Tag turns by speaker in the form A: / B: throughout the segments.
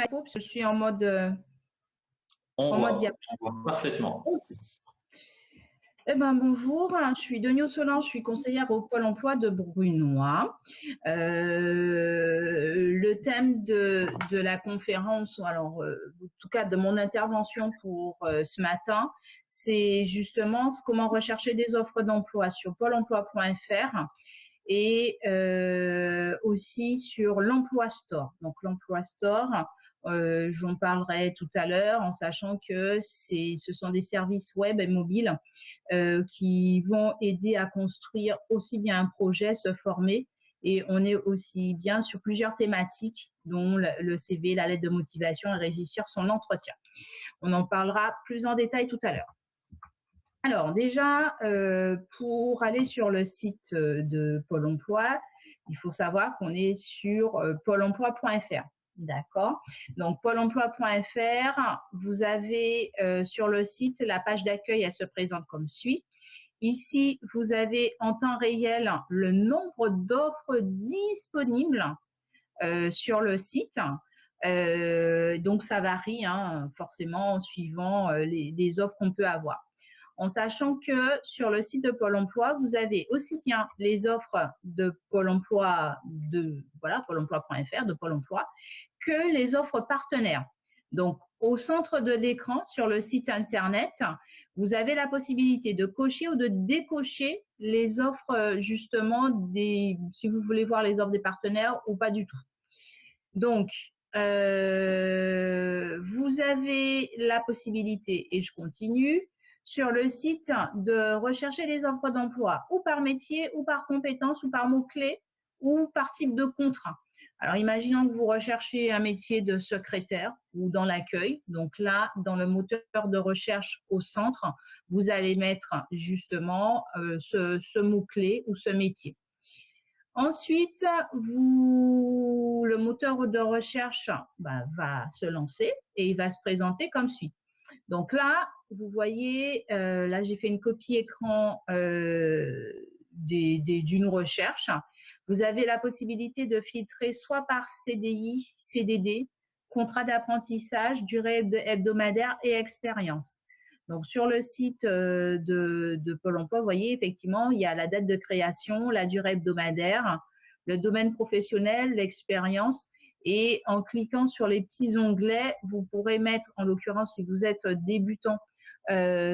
A: ma coupe, je suis en mode,
B: On voit
A: diapo.
B: parfaitement.
A: Eh ben, bonjour, je suis Denio Solange, je suis conseillère au Pôle emploi de Brunoy. Le thème de la conférence, alors en tout cas de mon intervention pour ce matin, c'est justement comment rechercher des offres d'emploi sur pôle emploi.fr et aussi sur l'Emploi Store. Donc l'Emploi Store, j'en parlerai tout à l'heure en sachant que ce sont des services web et mobiles qui vont aider à construire aussi bien un projet, se former, et on est aussi bien sur plusieurs thématiques, dont le CV, la lettre de motivation et réussir son entretien. On en parlera plus en détail tout à l'heure. Alors déjà, pour aller sur le site de Pôle emploi, il faut savoir qu'on est sur pôle emploi.fr. D'accord. Donc, pôle emploi.fr, vous avez sur le site, la page d'accueil, elle se présente comme suit. Ici, vous avez en temps réel le nombre d'offres disponibles sur le site. Donc, ça varie forcément en suivant les offres qu'on peut avoir. En sachant que sur le site de Pôle emploi, vous avez aussi bien les offres de Pôle emploi, Pôle emploi.fr, de Pôle emploi, que les offres partenaires. Donc, au centre de l'écran, sur le site internet, vous avez la possibilité de cocher ou de décocher les offres, justement, si vous voulez voir les offres des partenaires ou pas du tout. Donc, vous avez la possibilité, et je continue, sur le site de rechercher les offres d'emploi ou par métier, ou par compétence, ou par mots-clés, ou par type de contrat. Alors, imaginons que vous recherchez un métier de secrétaire ou dans l'accueil. Donc là, dans le moteur de recherche au centre, vous allez mettre justement ce mot-clé ou ce métier. Ensuite, le moteur de recherche va se lancer et il va se présenter comme suit. Donc là, vous voyez, là j'ai fait une copie écran d'une recherche. Vous avez la possibilité de filtrer soit par CDI, CDD, contrat d'apprentissage, durée hebdomadaire et expérience. Donc sur le site de Pôle emploi, vous voyez effectivement, il y a la date de création, la durée hebdomadaire, le domaine professionnel, l'expérience. Et en cliquant sur les petits onglets, vous pourrez mettre, en l'occurrence, si vous êtes débutant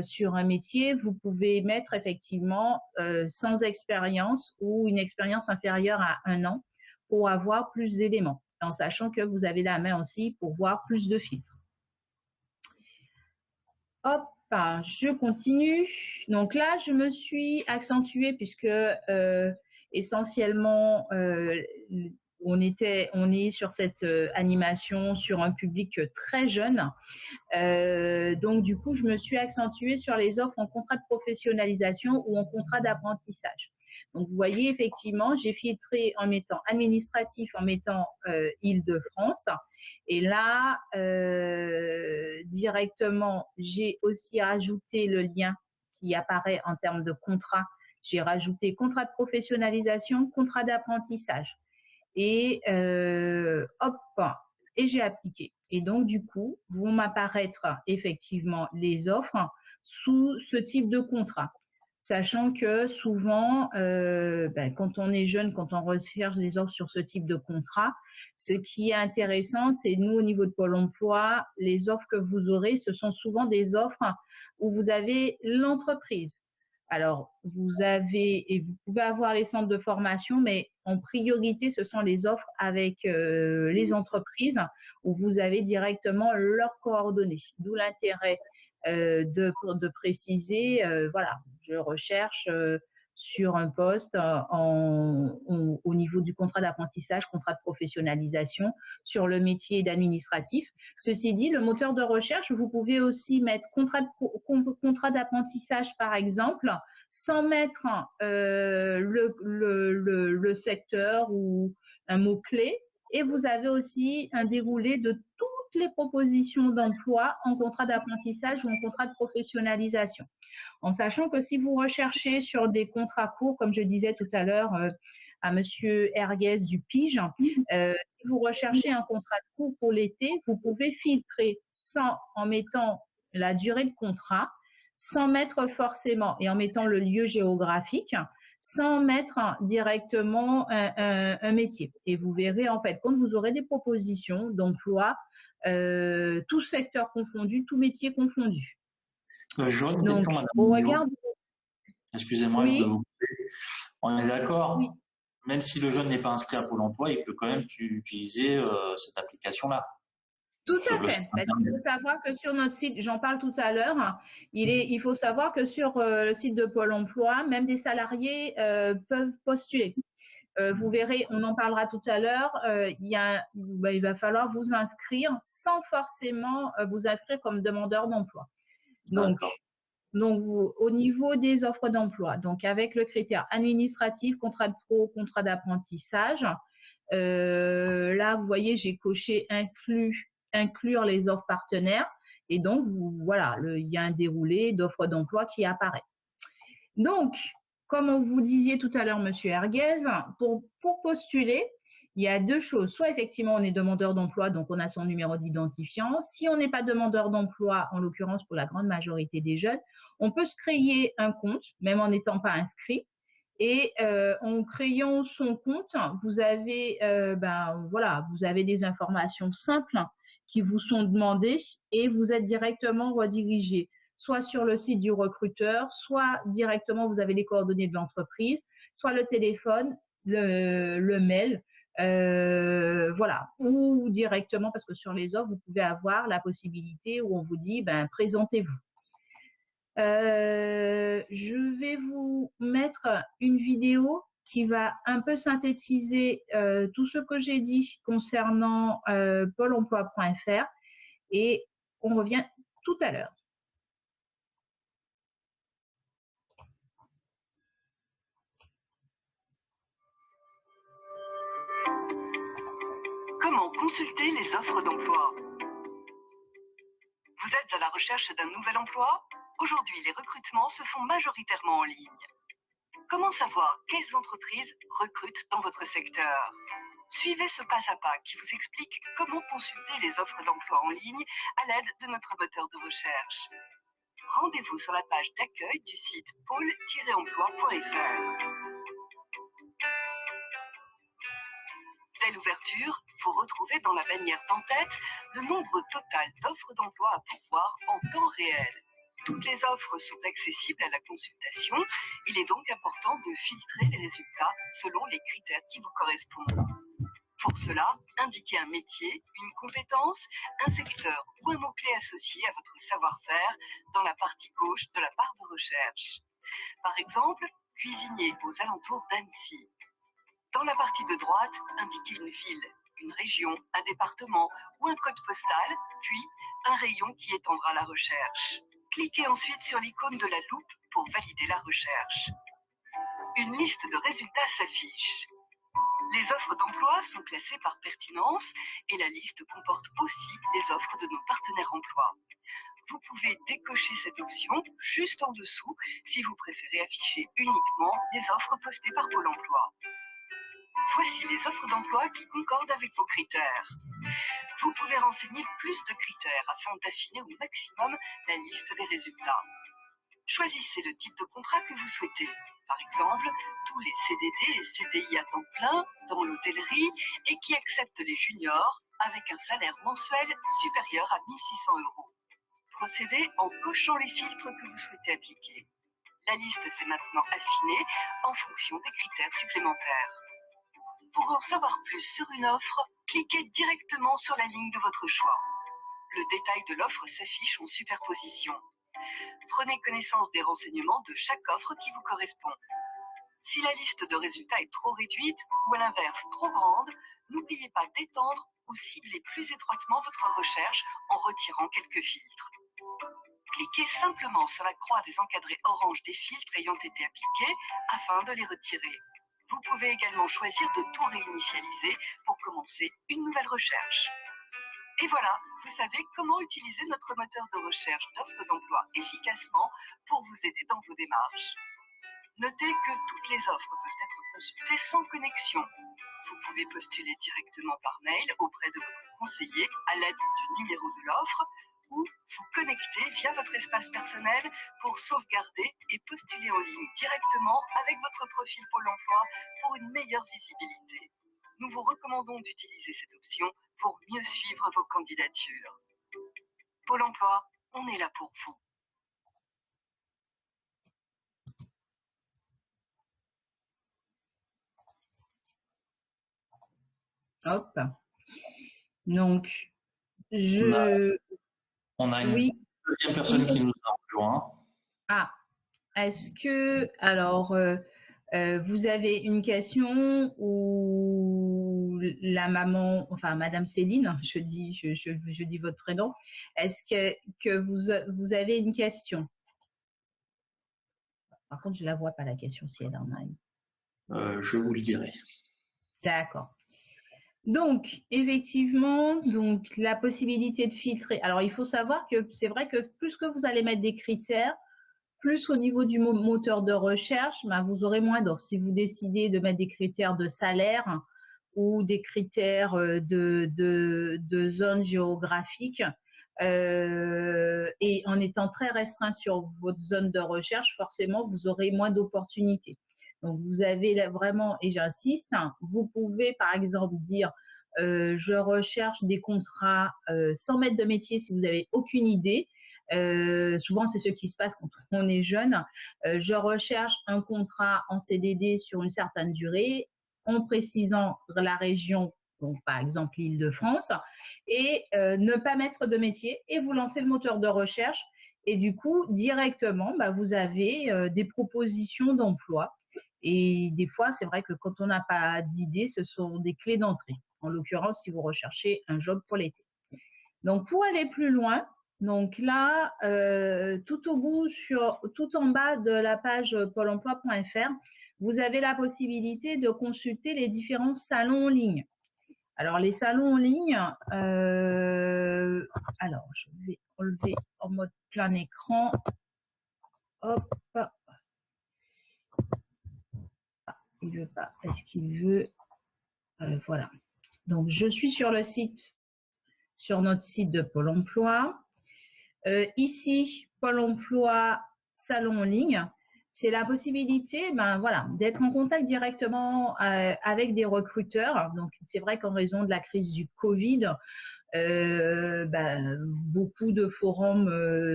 A: sur un métier, vous pouvez mettre effectivement sans expérience ou une expérience inférieure à 1 an pour avoir plus d'éléments, en sachant que vous avez la main aussi pour voir plus de filtres. Hop, je continue. Donc là, je me suis accentuée puisque essentiellement, on est sur cette animation sur un public très jeune. Donc, du coup, je me suis accentuée sur les offres en contrat de professionnalisation ou en contrat d'apprentissage. Donc, vous voyez, effectivement, j'ai filtré en mettant administratif, en mettant Île-de-France. Et là, directement, j'ai aussi rajouté le lien qui apparaît en termes de contrat. J'ai rajouté contrat de professionnalisation, contrat d'apprentissage. Et hop, et j'ai appliqué. Et donc, du coup, vont m'apparaître effectivement les offres sous ce type de contrat. Sachant que souvent, quand on est jeune, quand on recherche les offres sur ce type de contrat, ce qui est intéressant, c'est nous, au niveau de Pôle emploi, les offres que vous aurez, ce sont souvent des offres où vous avez l'entreprise. Alors, vous pouvez avoir les centres de formation, mais en priorité, ce sont les offres avec les entreprises où vous avez directement leurs coordonnées. D'où l'intérêt de préciser, voilà, je recherche sur un poste au niveau du contrat d'apprentissage, contrat de professionnalisation, sur le métier d'administratif. Ceci dit, le moteur de recherche, vous pouvez aussi mettre contrat d'apprentissage, par exemple, sans mettre le secteur ou un mot-clé. Et vous avez aussi un déroulé de toutes les propositions d'emploi en contrat d'apprentissage ou en contrat de professionnalisation. En sachant que si vous recherchez sur des contrats courts, comme je disais tout à l'heure, à Monsieur Herguès du Pige. Si vous recherchez un contrat court pour l'été, vous pouvez filtrer en mettant la durée de contrat, sans mettre forcément, et en mettant le lieu géographique, sans mettre directement un métier. Et vous verrez, en fait, quand vous aurez des propositions d'emploi, tout secteur confondu, tout métier confondu.
B: J'aurais une
A: Donc,
B: question, Madame
A: au
B: Millot.
A: regard
B: Excusez-moi de
A: oui,
B: vous couper. On est d'accord,
A: oui,
B: même si le jeune n'est pas inscrit à Pôle emploi, il peut quand même utiliser cette application-là
A: tout
B: sur
A: à
B: le site
A: fait. Parce qu'il
B: internet.
A: faut savoir que sur notre site, j'en parle tout à l'heure, il faut savoir que sur le site de Pôle emploi, même des salariés peuvent postuler. Vous verrez, on en parlera tout à l'heure, il va falloir vous inscrire sans forcément vous inscrire comme demandeur d'emploi. Donc,
B: D'accord.
A: vous, au niveau des offres d'emploi, donc avec le critère administratif, contrat de pro, contrat d'apprentissage, là, vous voyez, j'ai coché inclure les offres partenaires. Et donc, voilà, il y a un déroulé d'offres d'emploi qui apparaît. Donc, comme on vous disiez tout à l'heure, Monsieur Herguez, pour postuler, il y a deux choses. Soit effectivement, on est demandeur d'emploi, donc on a son numéro d'identifiant. Si on n'est pas demandeur d'emploi, en l'occurrence pour la grande majorité des jeunes, on peut se créer un compte, même en n'étant pas inscrit. Et en créant son compte, vous avez, voilà, vous avez des informations simples qui vous sont demandées et vous êtes directement redirigé, soit sur le site du recruteur, soit directement vous avez les coordonnées de l'entreprise, soit le téléphone, le mail, voilà, ou directement parce que sur les offres vous pouvez avoir la possibilité où on vous dit, ben présentez-vous. Je vais vous mettre une vidéo qui va un peu synthétiser tout ce que j'ai dit concernant Pôle emploi.fr et on revient tout à l'heure.
C: Comment consulter les offres d'emploi? Vous êtes à la recherche d'un nouvel emploi? Aujourd'hui, les recrutements se font majoritairement en ligne. Comment savoir quelles entreprises recrutent dans votre secteur? Suivez ce pas à pas qui vous explique comment consulter les offres d'emploi en ligne à l'aide de notre moteur de recherche. Rendez-vous sur la page d'accueil du site pôle-emploi.fr. Dès l'ouverture, vous retrouvez dans la bannière d'en-tête le nombre total d'offres d'emploi à pourvoir en temps réel. Toutes les offres sont accessibles à la consultation. Il est donc important de filtrer les résultats selon les critères qui vous correspondent. Pour cela, indiquez un métier, une compétence, un secteur ou un mot-clé associé à votre savoir-faire dans la partie gauche de la barre de recherche. Par exemple, cuisinier aux alentours d'Annecy. Dans la partie de droite, indiquez une ville, une région, un département ou un code postal, puis un rayon qui étendra la recherche. Cliquez ensuite sur l'icône de la loupe pour valider la recherche. Une liste de résultats s'affiche. Les offres d'emploi sont classées par pertinence et la liste comporte aussi les offres de nos partenaires emploi. Vous pouvez décocher cette option juste en dessous si vous préférez afficher uniquement les offres postées par Pôle emploi. Voici les offres d'emploi qui concordent avec vos critères. Vous pouvez renseigner plus de critères afin d'affiner au maximum la liste des résultats. Choisissez le type de contrat que vous souhaitez. Par exemple, tous les CDD et CDI à temps plein dans l'hôtellerie et qui acceptent les juniors avec un salaire mensuel supérieur à 1 600 €. Procédez en cochant les filtres que vous souhaitez appliquer. La liste s'est maintenant affinée en fonction des critères supplémentaires. Pour en savoir plus sur une offre, cliquez directement sur la ligne de votre choix. Le détail de l'offre s'affiche en superposition. Prenez connaissance des renseignements de chaque offre qui vous correspond. Si la liste de résultats est trop réduite ou à l'inverse trop grande, n'oubliez pas d'étendre ou cibler plus étroitement votre recherche en retirant quelques filtres. Cliquez simplement sur la croix des encadrés orange des filtres ayant été appliqués afin de les retirer. Vous pouvez également choisir de tout réinitialiser pour commencer une nouvelle recherche. Et voilà, vous savez comment utiliser notre moteur de recherche d'offres d'emploi efficacement pour vous aider dans vos démarches. Notez que toutes les offres peuvent être consulter sans connexion. Vous pouvez postuler directement par mail auprès de votre conseiller à l'aide du numéro de l'offre ou vous connecter via votre espace personnel pour sauvegarder et postuler en ligne directement avec votre profil Pôle emploi pour une meilleure visibilité. Nous vous recommandons d'utiliser cette option pour mieux suivre vos candidatures. Pôle emploi, on est là pour vous.
A: Hop. Donc,
B: on a une
A: oui.
B: deuxième personne qui nous a rejoint.
A: Ah, est-ce que, alors, vous avez une question ou la maman, enfin Madame Céline, je dis votre prénom, est-ce que vous avez une question? Par contre, je la vois pas la question si elle en a une.
B: Je vous le dirai.
A: D'accord. Donc, effectivement, donc la possibilité de filtrer. Alors, il faut savoir que c'est vrai que plus que vous allez mettre des critères, plus au niveau du moteur de recherche, ben, vous aurez moins d'offres. Si vous décidez de mettre des critères de salaire ou des critères de zone géographique, et en étant très restreint sur votre zone de recherche, forcément, vous aurez moins d'opportunités. Donc, vous avez vraiment, et j'insiste, vous pouvez par exemple dire je recherche des contrats sans maître de métier si vous n'avez aucune idée. Souvent, c'est ce qui se passe quand on est jeune. Je recherche un contrat en CDD sur une certaine durée en précisant la région, donc par exemple l'Île-de-France, et ne pas mettre de métier et vous lancez le moteur de recherche. Et du coup, directement, bah, vous avez des propositions d'emploi. Et des fois, c'est vrai que quand on n'a pas d'idée, ce sont des clés d'entrée. En l'occurrence, si vous recherchez un job pour l'été. Donc, pour aller plus loin, donc là, tout au bout, tout en bas de la page pôle emploi.fr, vous avez la possibilité de consulter les différents salons en ligne. Alors, les salons en ligne, alors, je vais enlever en mode plein écran. Hop. Il veut pas. Est-ce qu'il veut voilà. Donc, je suis sur le site, sur notre site de Pôle emploi. Ici, Pôle emploi, salon en ligne, c'est la possibilité voilà, d'être en contact directement avec des recruteurs. Donc, c'est vrai qu'en raison de la crise du Covid, beaucoup de forums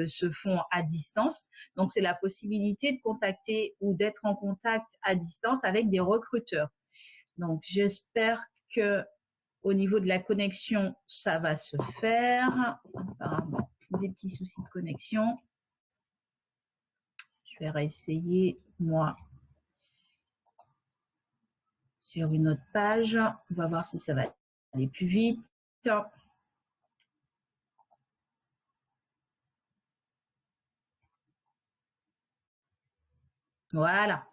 A: se font à distance. Donc, c'est la possibilité de contacter ou d'être en contact à distance avec des recruteurs. Donc, j'espère que au niveau de la connexion, ça va se faire. Apparemment, des petits soucis de connexion. Je vais réessayer, moi, sur une autre page. On va voir si ça va aller plus vite. Voilà.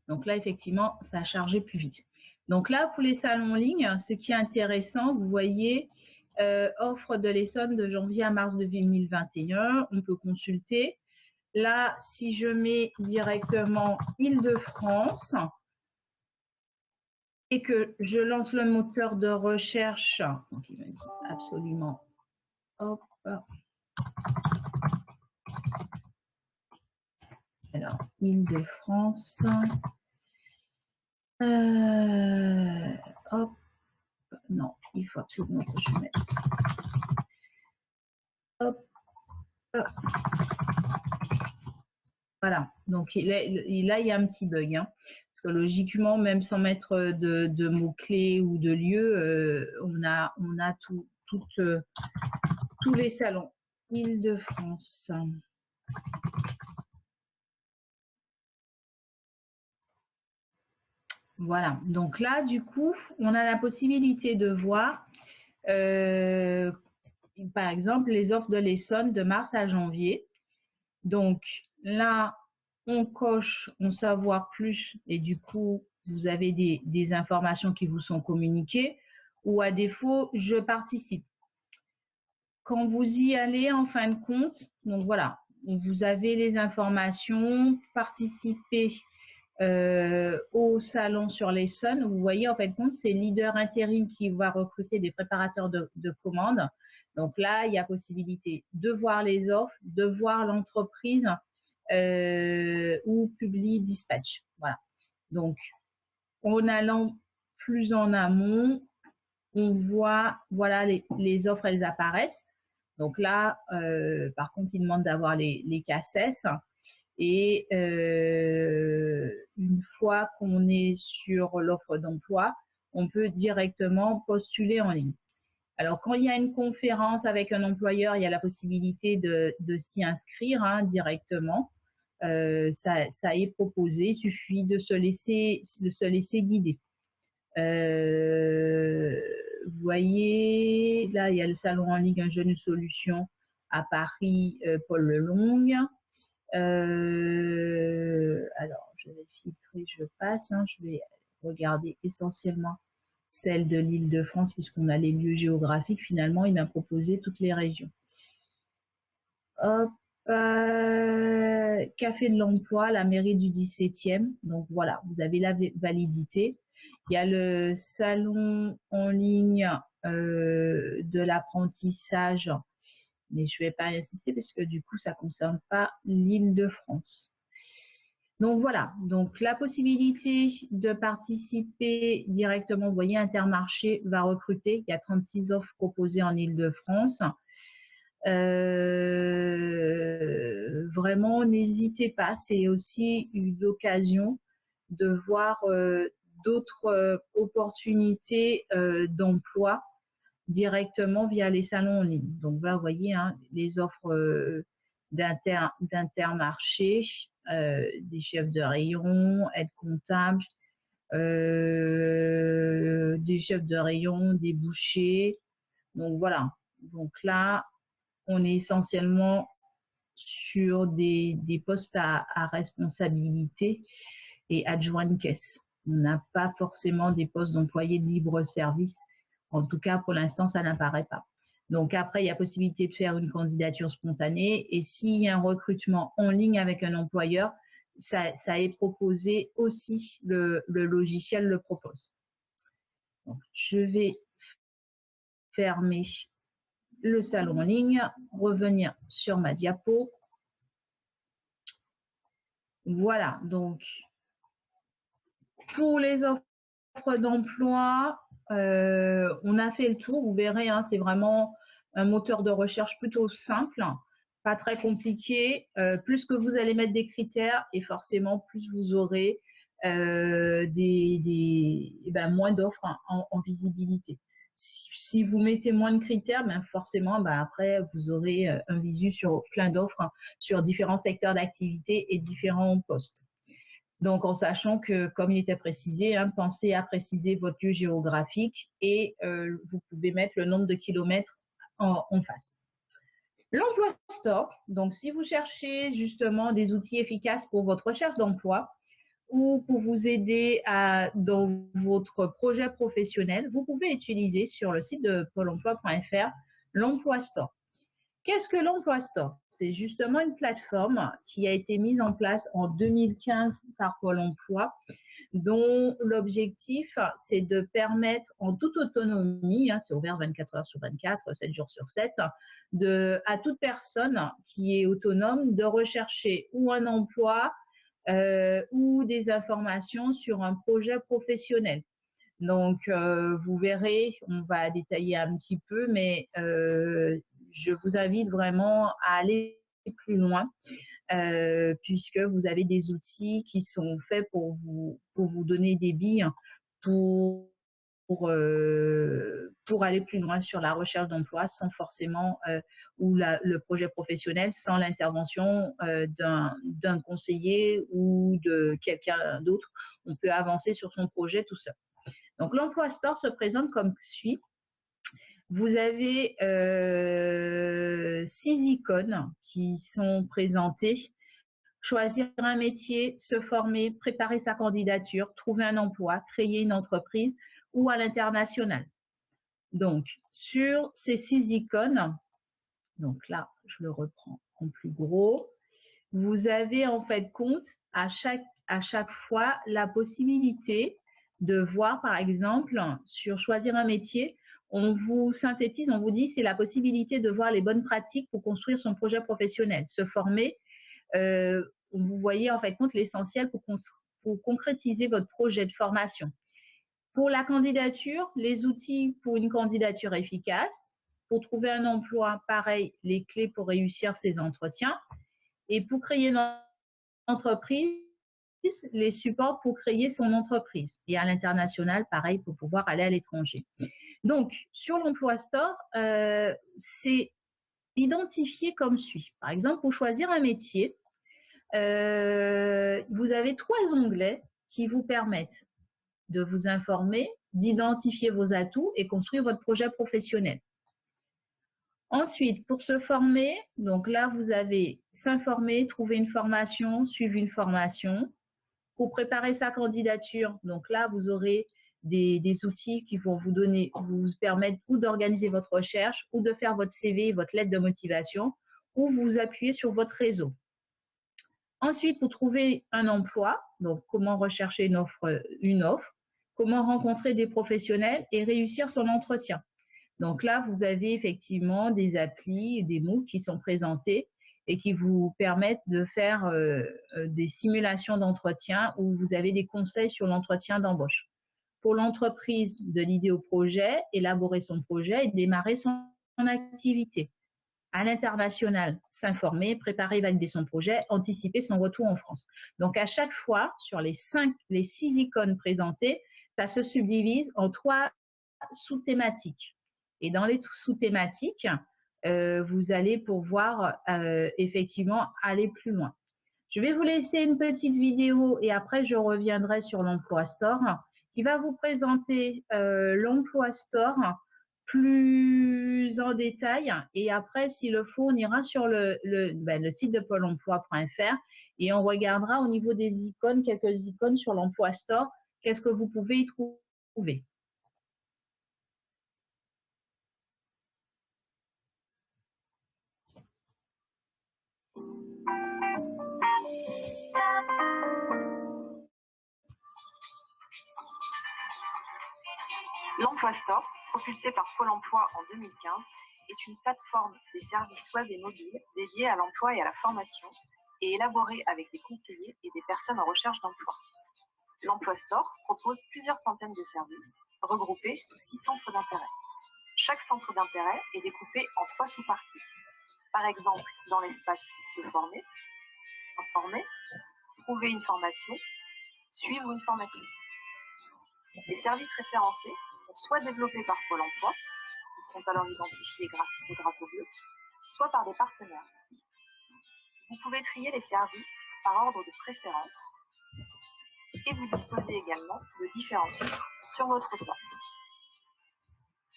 A: Donc là, effectivement, ça a chargé plus vite. Donc là, pour les salons en ligne, ce qui est intéressant, vous voyez, offre de l'Essonne de janvier à mars 2021. On peut consulter. Là, si je mets directement Île-de-France et que je lance le moteur de recherche, donc il me dit absolument, hop, alors Île-de-France, hop, non, il faut absolument que je mette, hop, voilà, donc là, il y a un petit bug, hein, parce que logiquement, même sans mettre de mots-clés ou de lieux, on a tous les salons. Île-de-France. Voilà, donc là, du coup, on a la possibilité de voir, par exemple, les offres de l'Essonne de mars à janvier. Donc là, on coche en savoir plus et du coup, vous avez des informations qui vous sont communiquées ou à défaut, je participe. Quand vous y allez, en fin de compte, donc voilà, vous avez les informations, participer au salon sur l'Essonne. Vous voyez, en fait, compte, c'est Leader Intérim qui va recruter des préparateurs de commandes. Donc là, il y a possibilité de voir les offres, de voir l'entreprise ou Publi Dispatch. Voilà. Donc, en allant plus en amont, on voit, voilà, les offres, elles apparaissent. Donc là, par contre, il demande d'avoir les CACES. Et une fois qu'on est sur l'offre d'emploi, on peut directement postuler en ligne. Alors, quand il y a une conférence avec un employeur, il y a la possibilité de s'y inscrire directement. Ça est proposé, il suffit de se laisser guider. Vous voyez, là, il y a le salon en ligne Un jeune solution à Paris, Paul Lelong. Alors, je vais filtrer, je passe. Je vais regarder essentiellement celle de l'Île-de-France, puisqu'on a les lieux géographiques. Finalement, il m'a proposé toutes les régions. Hop, Café de l'Emploi, la mairie du 17e. Donc voilà, vous avez la validité. Il y a le salon en ligne de l'apprentissage, mais je ne vais pas insister parce que du coup, ça ne concerne pas l'Île-de-France. Donc voilà, donc la possibilité de participer directement, vous voyez, Intermarché va recruter, il y a 36 offres proposées en Île-de-France. Vraiment, n'hésitez pas, c'est aussi une occasion de voir d'autres opportunités d'emploi directement via les salons en ligne. Donc là, vous voyez, les offres d'Intermarché, des chefs de rayon, aides comptables, des chefs de rayon, des bouchers. Donc voilà. Donc là, on est essentiellement sur des postes à responsabilité et adjoint de caisse. On n'a pas forcément des postes d'employés de libre service. En tout cas, pour l'instant, ça n'apparaît pas. Donc après, il y a possibilité de faire une candidature spontanée. Et s'il y a un recrutement en ligne avec un employeur, ça est proposé aussi, le logiciel le propose. Donc, je vais fermer le salon en ligne, revenir sur ma diapo. Voilà, donc pour les offres d'emploi, on a fait le tour. Vous verrez, c'est vraiment un moteur de recherche plutôt simple, pas très compliqué. Plus que vous allez mettre des critères et forcément plus vous aurez moins d'offres en visibilité. Si vous mettez moins de critères, forcément, après, vous aurez un visu sur plein d'offres sur différents secteurs d'activité et différents postes. Donc, en sachant que, comme il était précisé, pensez à préciser votre lieu géographique et vous pouvez mettre le nombre de kilomètres en face. L'Emploi Store, donc si vous cherchez justement des outils efficaces pour votre recherche d'emploi, ou pour vous aider dans votre projet professionnel, vous pouvez utiliser sur le site de pôle emploi.fr l'Emploi Store. Qu'est-ce que l'Emploi Store? C'est justement une plateforme qui a été mise en place en 2015 par Pôle emploi, dont l'objectif, c'est de permettre en toute autonomie, c'est ouvert 24 heures sur 24, 7 jours sur 7, à toute personne qui est autonome de rechercher ou un emploi, ou des informations sur un projet professionnel. Donc, vous verrez, on va détailler un petit peu, mais je vous invite vraiment à aller plus loin, puisque vous avez des outils qui sont faits pour vous donner des billes pour aller plus loin sur la recherche d'emploi sans forcément, ou le projet professionnel, sans l'intervention d'un conseiller ou de quelqu'un d'autre. On peut avancer sur son projet tout seul. Donc, l'Emploi Store se présente comme suit. Vous avez 6 icônes qui sont présentées. Choisir un métier, se former, préparer sa candidature, trouver un emploi, créer une entreprise ou à l'international. Donc, sur ces 6 icônes, donc là, je le reprends en plus gros, vous avez en fait compte à chaque à chaque fois la possibilité de voir, par exemple, sur choisir un métier, on vous synthétise, on vous dit c'est la possibilité de voir les bonnes pratiques pour construire son projet professionnel, se former. Vous voyez en fait compte l'essentiel pour concrétiser votre projet de formation. Pour la candidature, les outils pour une candidature efficace. Pour trouver un emploi, pareil, les clés pour réussir ces entretiens. Et pour créer une entreprise, les supports pour créer son entreprise. Et à l'international, pareil, pour pouvoir aller à l'étranger. Donc, sur l'Emploi Store, c'est identifié comme suit. Par exemple, pour choisir un métier, vous avez 3 onglets qui vous permettent de vous informer, d'identifier vos atouts et construire votre projet professionnel. Ensuite, pour se former, donc là, vous avez s'informer, trouver une formation, suivre une formation. Pour préparer sa candidature, donc là, vous aurez des outils qui vont vous permettre ou d'organiser votre recherche, ou de faire votre CV, votre lettre de motivation, ou vous appuyez sur votre réseau. Ensuite, pour trouver un emploi, donc comment rechercher une offre, comment rencontrer des professionnels et réussir son entretien. Donc là, vous avez effectivement des applis, des MOOC qui sont présentés et qui vous permettent de faire des simulations d'entretien où vous avez des conseils sur l'entretien d'embauche. Pour l'entreprise, de l'idée au projet, élaborer son projet et démarrer son activité. À l'international, s'informer, préparer, valider son projet, anticiper son retour en France. Donc à chaque fois, sur les 6 icônes présentées, ça se subdivise en 3 sous-thématiques. Et dans les sous-thématiques, vous allez pouvoir effectivement aller plus loin. Je vais vous laisser une petite vidéo et après je reviendrai sur l'Emploi Store qui va vous présenter l'Emploi Store plus en détail. Et après, s'il le faut, on ira sur le site de Pôle emploi.fr et on regardera au niveau des icônes, quelques icônes sur l'Emploi Store, qu'est-ce que vous pouvez y trouver.
C: L'Emploi Store, propulsé par Pôle emploi en 2015, est une plateforme des services web et mobiles dédiée à l'emploi et à la formation et élaborée avec des conseillers et des personnes en recherche d'emploi. L'Emploi Store propose plusieurs centaines de services regroupés sous 6 centres d'intérêt. Chaque centre d'intérêt est découpé en 3 sous-parties. Par exemple, dans l'espace se former, s'informer, trouver une formation, suivre une formation. Les services référencés sont soit développés par Pôle emploi, ils sont alors identifiés grâce au drapeau bleu, soit par des partenaires. Vous pouvez trier les services par ordre de préférence et vous disposez également de différents filtres sur votre droite.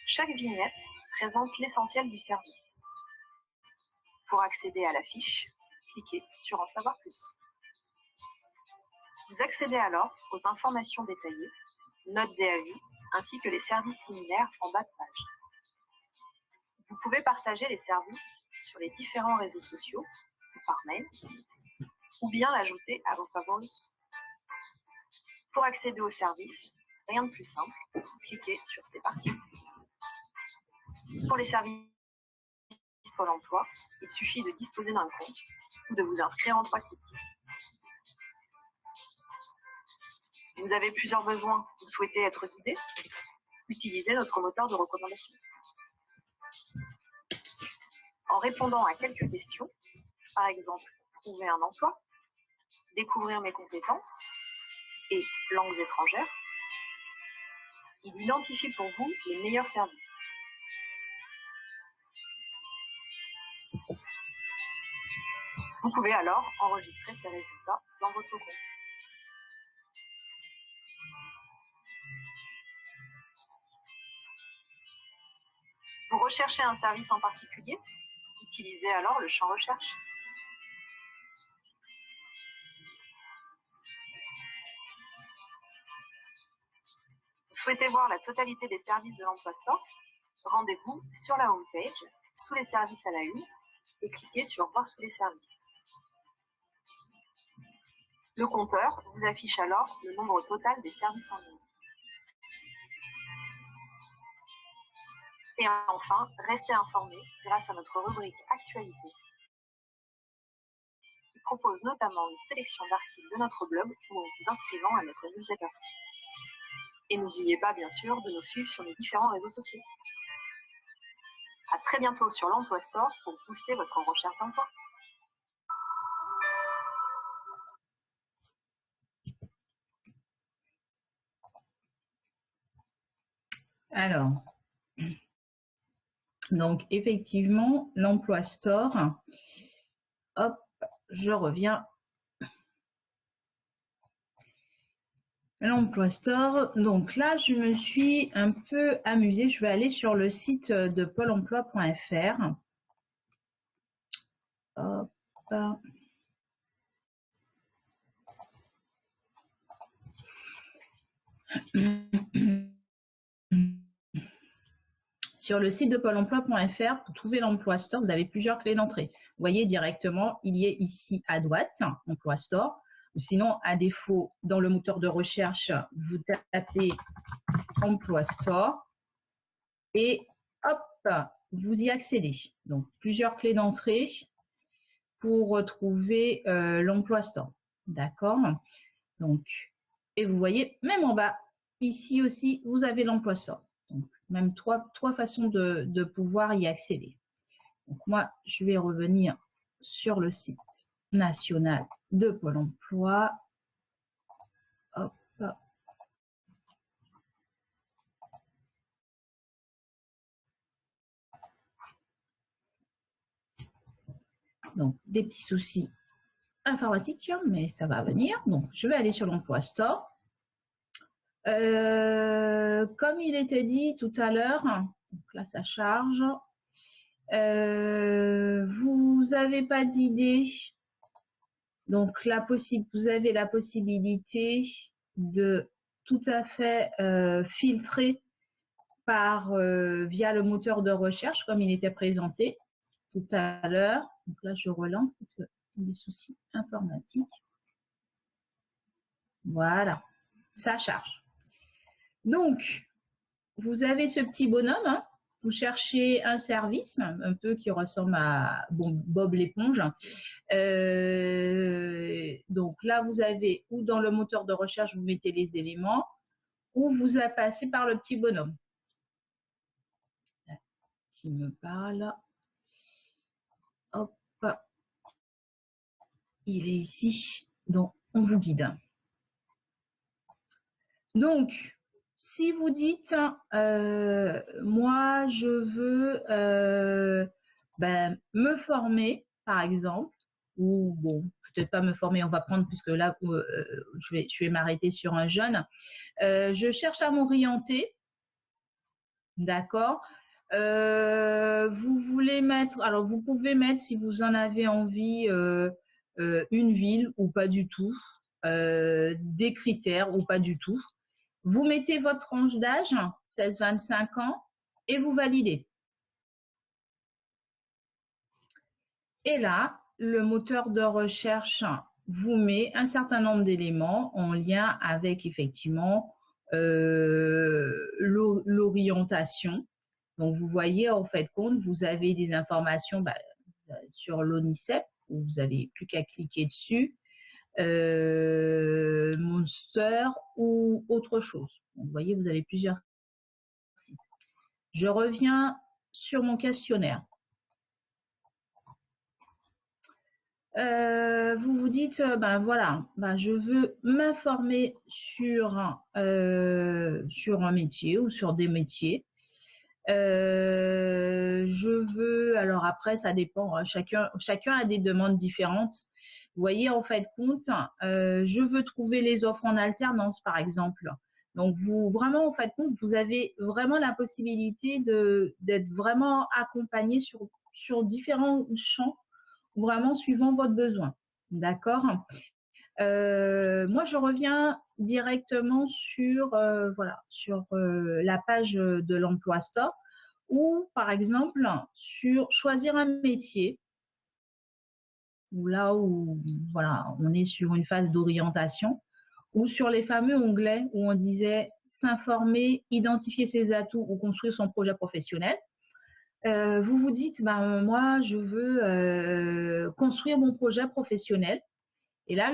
C: Chaque vignette présente l'essentiel du service. Pour accéder à la fiche, cliquez sur En savoir plus. Vous accédez alors aux informations détaillées, notes et avis, ainsi que les services similaires en bas de page. Vous pouvez partager les services sur les différents réseaux sociaux ou par mail, ou bien l'ajouter à vos favoris. Pour accéder aux services, rien de plus simple, cliquez sur C'est parti. Pour les services Pôle emploi, il suffit de disposer d'un compte ou de vous inscrire en 3 clics. Vous avez plusieurs besoins, vous souhaitez être guidé? Utilisez notre moteur de recommandation. En répondant à quelques questions, par exemple, trouver un emploi, découvrir mes compétences et langues étrangères, il identifie pour vous les meilleurs services. Vous pouvez alors enregistrer ces résultats dans votre compte. Vous recherchez un service en particulier? Utilisez alors le champ Recherche. Vous souhaitez voir la totalité des services de l'Emploi Store? Rendez-vous sur la home page, sous les services à la une, et cliquez sur Voir tous les services.
D: Le compteur vous affiche alors le nombre total des services en ligne. Et enfin, restez informé grâce à notre rubrique Actualité, qui propose notamment une sélection d'articles de notre blog ou en vous inscrivant à notre newsletter. Et n'oubliez pas, bien sûr, de nous suivre sur les différents réseaux sociaux. À très bientôt sur l'Emploi Store pour booster votre recherche d'emploi.
A: Alors, donc effectivement, l'Emploi Store, hop, je reviens. L'Emploi Store, donc là, je me suis un peu amusée. Je vais aller sur le site de pôle emploi.fr. Hop. Sur le site de pôle emploi.fr, pour trouver l'Emploi Store, vous avez plusieurs clés d'entrée. Vous voyez directement, il y est ici à droite, Emploi Store. Ou sinon, à défaut, dans le moteur de recherche, vous tapez Emploi Store et hop, vous y accédez. Donc, plusieurs clés d'entrée pour retrouver l'Emploi Store. D'accord? Donc, et vous voyez, même en bas, ici aussi, vous avez l'Emploi Store. Donc, même trois façons de pouvoir y accéder. Donc, moi, je vais revenir sur le site national de Pôle emploi. Hop. Donc, des petits soucis informatiques, mais ça va venir. Donc, je vais aller sur l'Emploi Store. Comme il était dit tout à l'heure, donc là, ça charge. Vous n'avez pas d'idée. Donc, vous avez la possibilité de tout à fait filtrer via le moteur de recherche, comme il était présenté tout à l'heure. Donc là, je relance parce que des soucis informatiques. Voilà, ça charge. Donc, vous avez ce petit bonhomme. Hein. Vous cherchez un service, un peu qui ressemble à Bob l'éponge. Donc là, vous avez, ou dans le moteur de recherche, vous mettez les éléments, ou vous passez par le petit bonhomme qui me parle. Hop, il est ici. Donc, on vous guide. Donc, si vous dites, moi, je veux me former, par exemple, ou bon, peut-être pas me former, on va prendre, puisque là, je vais m'arrêter sur un jeune. Je cherche à m'orienter, d'accord. Vous voulez mettre, alors vous pouvez mettre, si vous en avez envie, une ville ou pas du tout, des critères ou pas du tout. Vous mettez votre tranche d'âge, 16-25 ans, et vous validez. Et là, le moteur de recherche vous met un certain nombre d'éléments en lien avec effectivement l'orientation. Donc, vous voyez, en fait, compte, vous avez des informations sur l'ONICEP, où vous n'avez plus qu'à cliquer dessus, Monster ou autre chose. Donc, vous voyez, vous avez plusieurs sites. Je reviens sur mon questionnaire. Vous vous dites, voilà, je veux m'informer sur un métier ou sur des métiers. Je veux, alors après, ça dépend, hein, chacun a des demandes différentes. Vous voyez, en fait, compte, je veux trouver les offres en alternance, par exemple. Donc, vraiment, en fait, compte, vous avez vraiment la possibilité d'être vraiment accompagné sur différents champs, vraiment suivant votre besoin. D'accord? Moi, je reviens directement sur la page de l'Emploi Store ou, par exemple, sur choisir un métier. ou là où voilà, on est sur une phase d'orientation, ou sur les fameux onglets où on disait s'informer, identifier ses atouts ou construire son projet professionnel. Vous vous dites, ben, moi, je veux construire mon projet professionnel. Et là,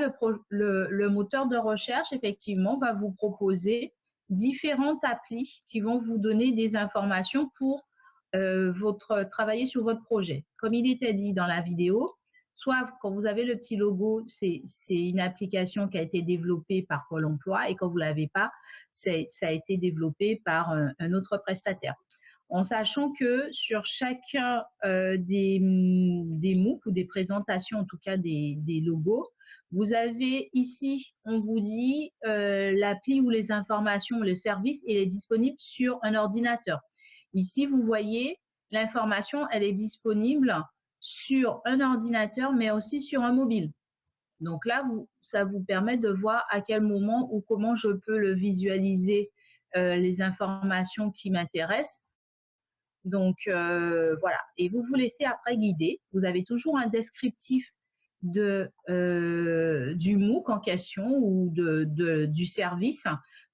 A: le moteur de recherche, effectivement, va vous proposer différentes applis qui vont vous donner des informations pour travailler sur votre projet. Comme il était dit dans la vidéo, soit quand vous avez le petit logo, c'est une application qui a été développée par Pôle emploi, et quand vous ne l'avez pas, ça a été développé par un autre prestataire. En sachant que sur chacun des MOOC ou des présentations, en tout cas des logos, vous avez ici, on vous dit, l'appli ou les informations, le service, il est disponible sur un ordinateur. Ici, vous voyez, l'information, elle est disponible sur un ordinateur, mais aussi sur un mobile. Donc là, ça vous permet de voir à quel moment ou comment je peux le visualiser, les informations qui m'intéressent. Donc, voilà. Et vous vous laissez après guider. Vous avez toujours un descriptif du MOOC en question ou du service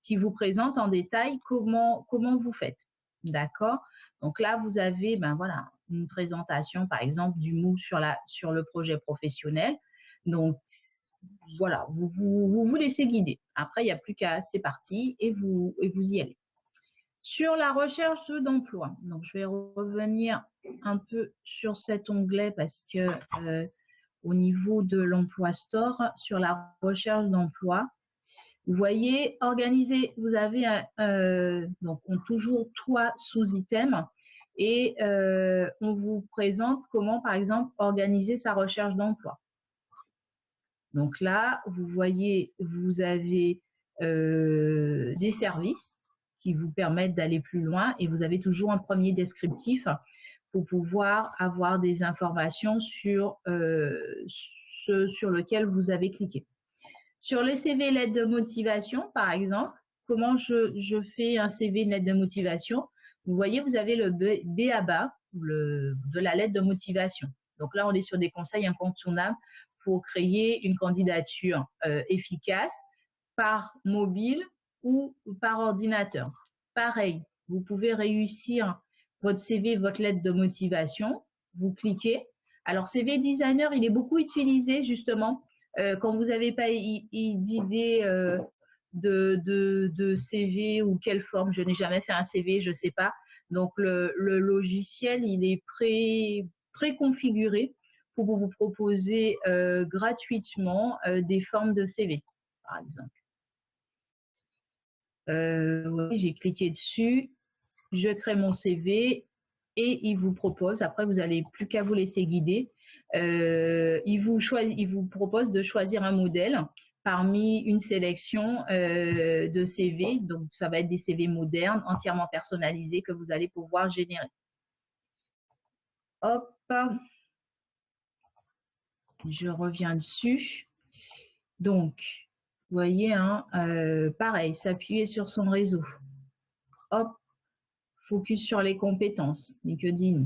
A: qui vous présente en détail comment vous faites. D'accord? Donc là, vous avez ben voilà, une présentation, par exemple, du MOOC sur le projet professionnel. Donc, voilà, vous laissez guider. Après, il n'y a plus qu'à, c'est parti, et vous y allez. Sur la recherche d'emploi, donc je vais revenir un peu sur cet onglet parce que au niveau de l'emploi store, sur la recherche d'emploi, vous voyez, organiser, vous avez donc toujours 3 sous-items et on vous présente comment, par exemple, organiser sa recherche d'emploi. Donc là, vous voyez, vous avez des services qui vous permettent d'aller plus loin et vous avez toujours un premier descriptif pour pouvoir avoir des informations sur ce sur lequel vous avez cliqué. Sur les CV lettres de motivation, par exemple, comment je fais un CV lettre de motivation? Vous voyez, vous avez le B.A.B.A. de la lettre de motivation. Donc là, on est sur des conseils incontournables pour créer une candidature efficace par mobile ou par ordinateur. Pareil, vous pouvez réussir votre CV, votre lettre de motivation. Vous cliquez. Alors, CV Designer, il est beaucoup utilisé justement quand vous n'avez pas d'idée de CV ou quelle forme. Je n'ai jamais fait un CV, je ne sais pas. Donc, le logiciel, il est préconfiguré pour vous proposer gratuitement des formes de CV, par exemple. Oui, j'ai cliqué dessus, je crée mon CV et il vous propose, après vous n'allez plus qu'à vous laisser guider, il vous propose de choisir un modèle parmi une sélection de CV, donc ça va être des CV modernes, entièrement personnalisés que vous allez pouvoir générer. Hop, je reviens dessus. Donc, vous voyez, hein, pareil, s'appuyer sur son réseau. Hop, focus sur les compétences, LinkedIn.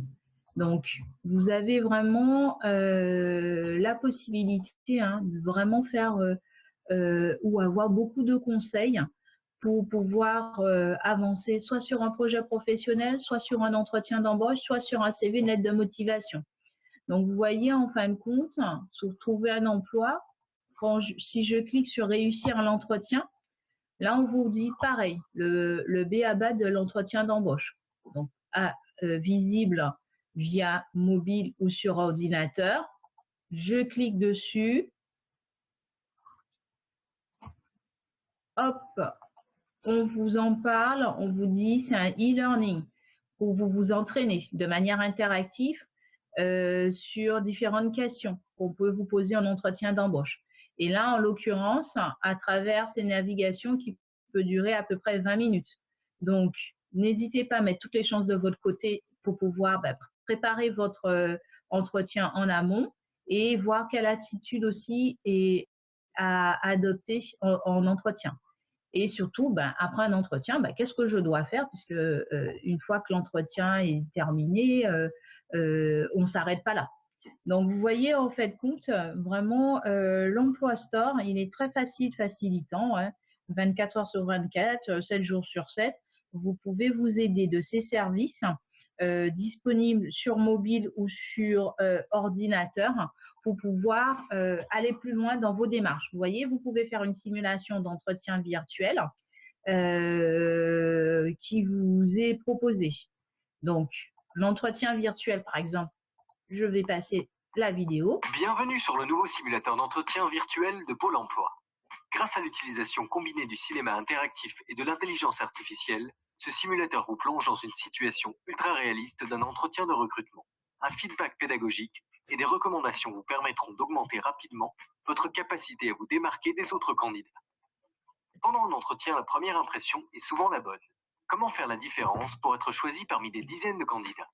A: Donc, vous avez vraiment la possibilité de vraiment faire ou avoir beaucoup de conseils pour pouvoir avancer soit sur un projet professionnel, soit sur un entretien d'embauche, soit sur un CV, une lettre de motivation. Donc, vous voyez, en fin de compte, pour trouver un emploi, si je clique sur réussir l'entretien, là, on vous dit pareil, le B.A.B.A. de l'entretien d'embauche. Donc, visible via mobile ou sur ordinateur. Je clique dessus. Hop, on vous en parle, on vous dit c'est un e-learning pour vous entraîner de manière interactive sur différentes questions qu'on peut vous poser en entretien d'embauche. Et là, en l'occurrence, à travers ces navigations qui peut durer à peu près 20 minutes. Donc, n'hésitez pas à mettre toutes les chances de votre côté pour pouvoir préparer votre entretien en amont et voir quelle attitude aussi est à adopter en entretien. Et surtout, après un entretien, qu'est-ce que je dois faire? Puisque une fois que l'entretien est terminé, on ne s'arrête pas là. Donc, vous voyez, en fait, compte, vraiment, l'emploi store, il est très facilitant, hein, 24 heures sur 24, 7 jours sur 7. Vous pouvez vous aider de ces services disponibles sur mobile ou sur ordinateur pour pouvoir aller plus loin dans vos démarches. Vous voyez, vous pouvez faire une simulation d'entretien virtuel qui vous est proposée. Donc, l'entretien virtuel, par exemple, je vais passer la vidéo.
E: Bienvenue sur le nouveau simulateur d'entretien virtuel de Pôle emploi. Grâce à l'utilisation combinée du cinéma interactif et de l'intelligence artificielle, ce simulateur vous plonge dans une situation ultra réaliste d'un entretien de recrutement. Un feedback pédagogique et des recommandations vous permettront d'augmenter rapidement votre capacité à vous démarquer des autres candidats. Pendant un entretien, la première impression est souvent la bonne. Comment faire la différence pour être choisi parmi des dizaines de candidats?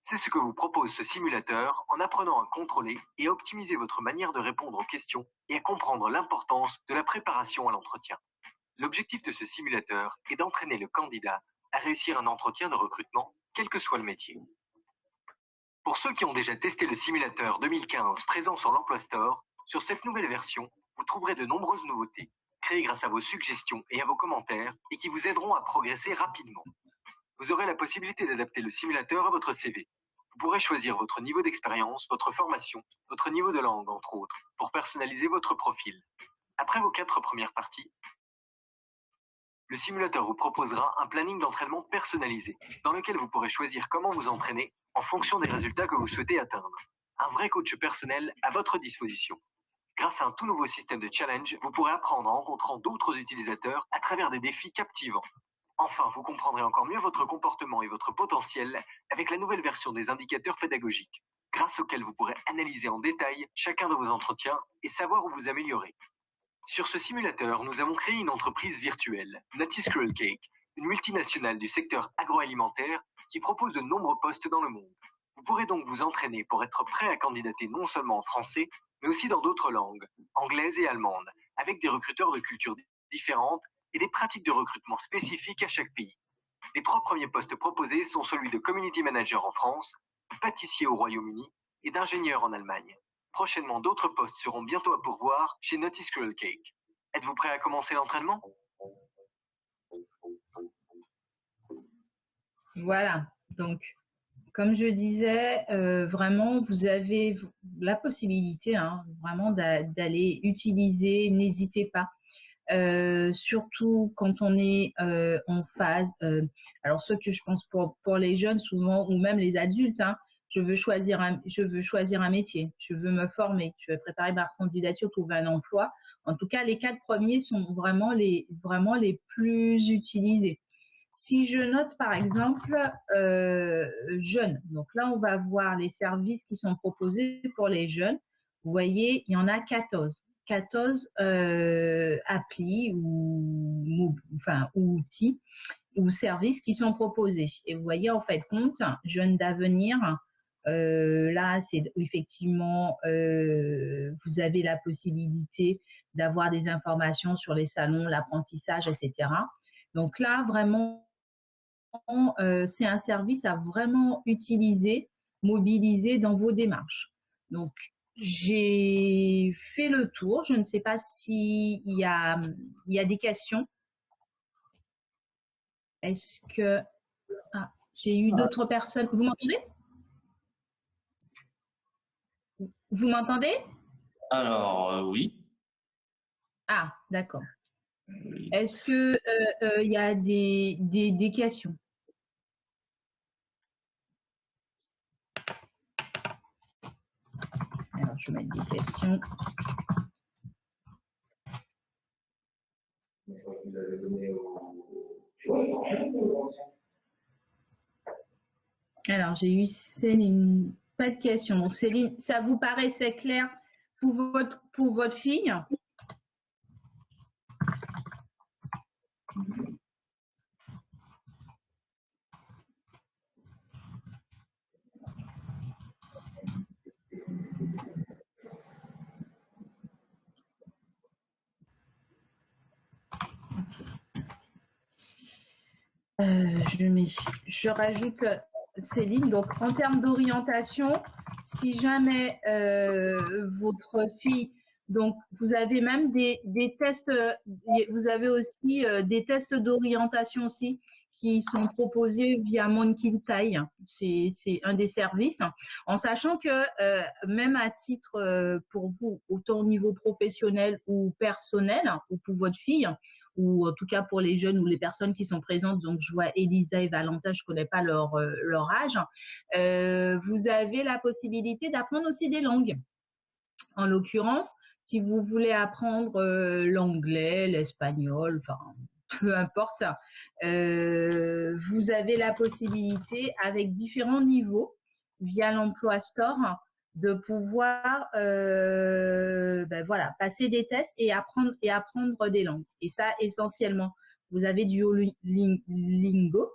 E: C'est ce que vous propose ce simulateur en apprenant à contrôler et à optimiser votre manière de répondre aux questions et à comprendre l'importance de la préparation à l'entretien. L'objectif de ce simulateur est d'entraîner le candidat à réussir un entretien de recrutement, quel que soit le métier. Pour ceux qui ont déjà testé le simulateur 2015 présent sur l'Emploi Store, sur cette nouvelle version, vous trouverez de nombreuses nouveautés, créées grâce à vos suggestions et à vos commentaires, et qui vous aideront à progresser rapidement. Vous aurez la possibilité d'adapter le simulateur à votre CV. Vous pourrez choisir votre niveau d'expérience, votre formation, votre niveau de langue, entre autres, pour personnaliser votre profil. Après vos 4 premières parties, le simulateur vous proposera un planning d'entraînement personnalisé, dans lequel vous pourrez choisir comment vous entraîner en fonction des résultats que vous souhaitez atteindre. Un vrai coach personnel à votre disposition. Grâce à un tout nouveau système de challenge, vous pourrez apprendre en rencontrant d'autres utilisateurs à travers des défis captivants. Enfin, vous comprendrez encore mieux votre comportement et votre potentiel avec la nouvelle version des indicateurs pédagogiques, grâce auxquels vous pourrez analyser en détail chacun de vos entretiens et savoir où vous améliorer. Sur ce simulateur, nous avons créé une entreprise virtuelle, Nutty Squirrel Cake, une multinationale du secteur agroalimentaire qui propose de nombreux postes dans le monde. Vous pourrez donc vous entraîner pour être prêt à candidater non seulement en français, mais aussi dans d'autres langues, anglaises et allemandes, avec des recruteurs de cultures différentes et des pratiques de recrutement spécifiques à chaque pays. Les 3 premiers postes proposés sont celui de Community Manager en France, de pâtissier au Royaume-Uni et d'ingénieur en Allemagne. Prochainement, d'autres postes seront bientôt à pourvoir chez Nutty Squirrel Cake. Êtes-vous prêt à commencer l'entraînement?
A: Voilà, donc comme je disais, vraiment, vous avez la possibilité vraiment d'aller utiliser, n'hésitez pas. Surtout quand on est en phase, alors ce que je pense pour les jeunes souvent, ou même les adultes, je veux choisir un métier, je veux me former, je veux préparer ma candidature, trouver un emploi. En tout cas, les 4 premiers sont vraiment les plus utilisés. Si je note par exemple jeunes, donc là on va voir les services qui sont proposés pour les jeunes. Vous voyez, il y en a 14 applis ou outils ou services qui sont proposés. Et vous voyez, en fait, compte, Jeunes d'avenir, là, c'est effectivement, vous avez la possibilité d'avoir des informations sur les salons, l'apprentissage, etc. Donc là, vraiment, c'est un service à vraiment utiliser, mobiliser dans vos démarches. Donc, j'ai fait le tour. Je ne sais pas s'il y a des questions. Est-ce que... Ah, j'ai eu d'autres personnes. Vous m'entendez? Vous m'entendez?
B: Alors, oui.
A: Ah, d'accord. Est-ce que y a des questions? Alors, je vais mettre des questions. Alors, j'ai eu Céline. Pas de questions. Donc, Céline, ça vous paraissait clair pour votre fille? Je rajoute Céline. Donc, en termes d'orientation, si jamais votre fille, donc vous avez même des tests, vous avez aussi des tests d'orientation aussi qui sont proposés via Monkey Tie. C'est un des services, en sachant que même à titre pour vous, autant au niveau professionnel ou personnel, ou pour votre fille, ou en tout cas pour les jeunes ou les personnes qui sont présentes, donc je vois Elisa et Valentin, je ne connais pas leur âge, vous avez la possibilité d'apprendre aussi des langues. En l'occurrence, si vous voulez apprendre l'anglais, l'espagnol, enfin peu importe, vous avez la possibilité avec différents niveaux via l'Emploi Store de pouvoir voilà, passer des tests et apprendre des langues. Et ça, essentiellement, vous avez Duolingo.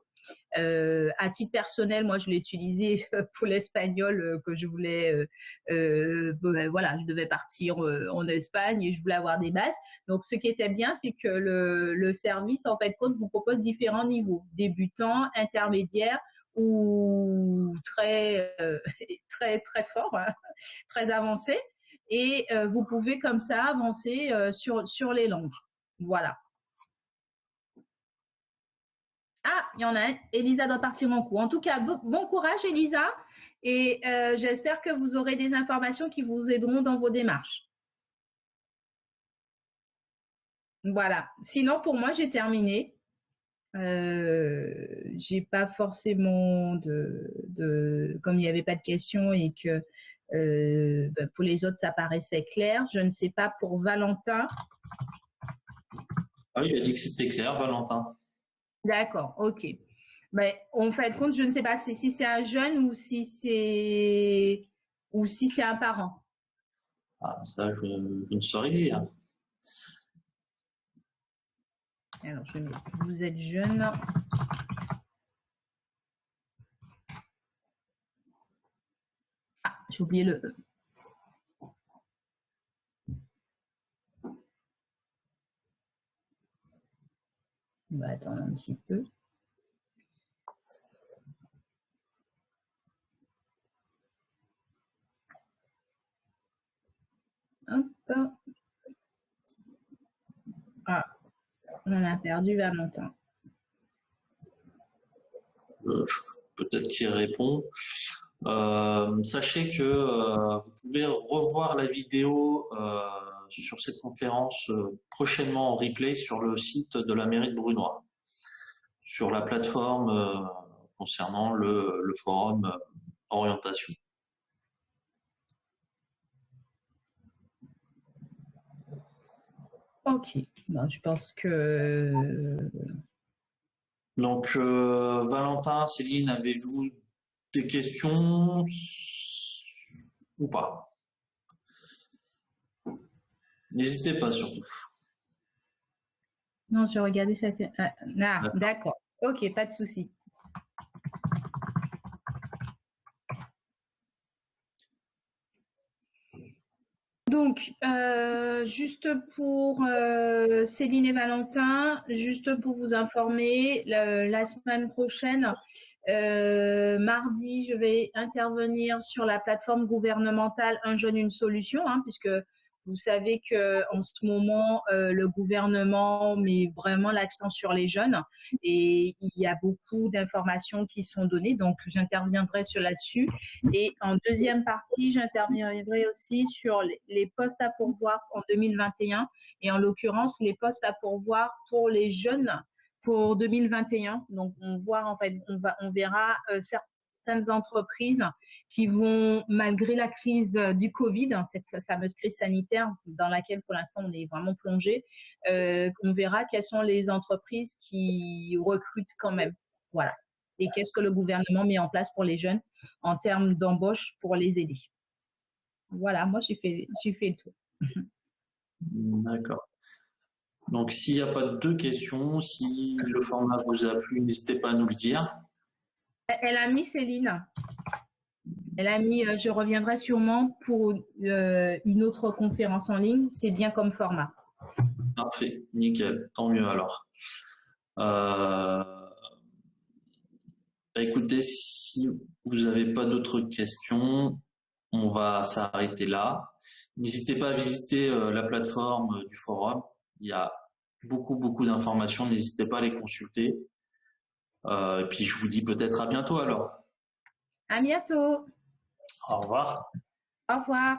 A: À titre personnel, moi, je l'ai utilisé pour l'espagnol que je voulais, voilà, je devais partir en Espagne et je voulais avoir des bases. Donc, ce qui était bien, c'est que le service, en fait, compte vous propose différents niveaux, débutant, intermédiaire ou très, très fort, hein, très avancé. Et vous pouvez comme ça avancer sur les langues. Voilà. Ah, il y en a un. Elisa doit partir mon coup. En tout cas, bon courage, Elisa. Et j'espère que vous aurez des informations qui vous aideront dans vos démarches. Voilà. Sinon, pour moi, j'ai terminé. J'ai pas forcément comme il n'y avait pas de questions et que pour les autres, ça paraissait clair. Je ne sais pas pour Valentin.
B: Ah, il a dit que c'était clair, Valentin.
A: D'accord, ok. Mais en fait, compte, je ne sais pas si c'est un jeune ou si c'est un parent.
B: Ah, ça, je ne saurais dire.
A: Alors, vous êtes jeune. Ah, j'ai oublié le E. On va attendre un petit peu. Hop. Ah, on en a perdu Valentin.
B: Peut-être qu'il répond. Sachez que vous pouvez revoir la vidéo sur cette conférence prochainement en replay sur le site de la mairie de Brunoy, sur la plateforme concernant le forum orientation.
A: Ok, bon, je pense que...
B: Donc, Valentin, Céline, avez-vous des questions ou pas? N'hésitez pas surtout.
A: Non, je regardais ça. Ah, d'accord. Ok, pas de souci. Donc, juste pour Céline et Valentin, juste pour vous informer, la semaine prochaine, mardi, je vais intervenir sur la plateforme gouvernementale Un jeune, une solution, hein, puisque vous savez qu'en ce moment, le gouvernement met vraiment l'accent sur les jeunes et il y a beaucoup d'informations qui sont données, donc j'interviendrai là-dessus. Et en deuxième partie, j'interviendrai aussi sur les postes à pourvoir en 2021 et en l'occurrence, les postes à pourvoir pour les jeunes pour 2021. Donc, on verra certaines entreprises qui vont, malgré la crise du Covid, cette fameuse crise sanitaire dans laquelle pour l'instant on est vraiment plongé, on verra quelles sont les entreprises qui recrutent quand même. Voilà. Et qu'est-ce que le gouvernement met en place pour les jeunes en termes d'embauche pour les aider. Voilà, moi j'ai fait le tour.
B: D'accord. Donc, s'il n'y a pas de questions, si le format vous a plu, n'hésitez pas à nous le dire.
A: Elle a mis Céline. Elle a mis je reviendrai sûrement pour une autre conférence en ligne. C'est bien comme format.
B: Parfait, nickel, tant mieux alors. Écoutez, si vous n'avez pas d'autres questions, on va s'arrêter là. N'hésitez pas à visiter la plateforme du forum. Il y a beaucoup d'informations. N'hésitez pas à les consulter. Et puis, je vous dis peut-être à bientôt alors.
A: À bientôt.
B: Au revoir.
A: Au revoir.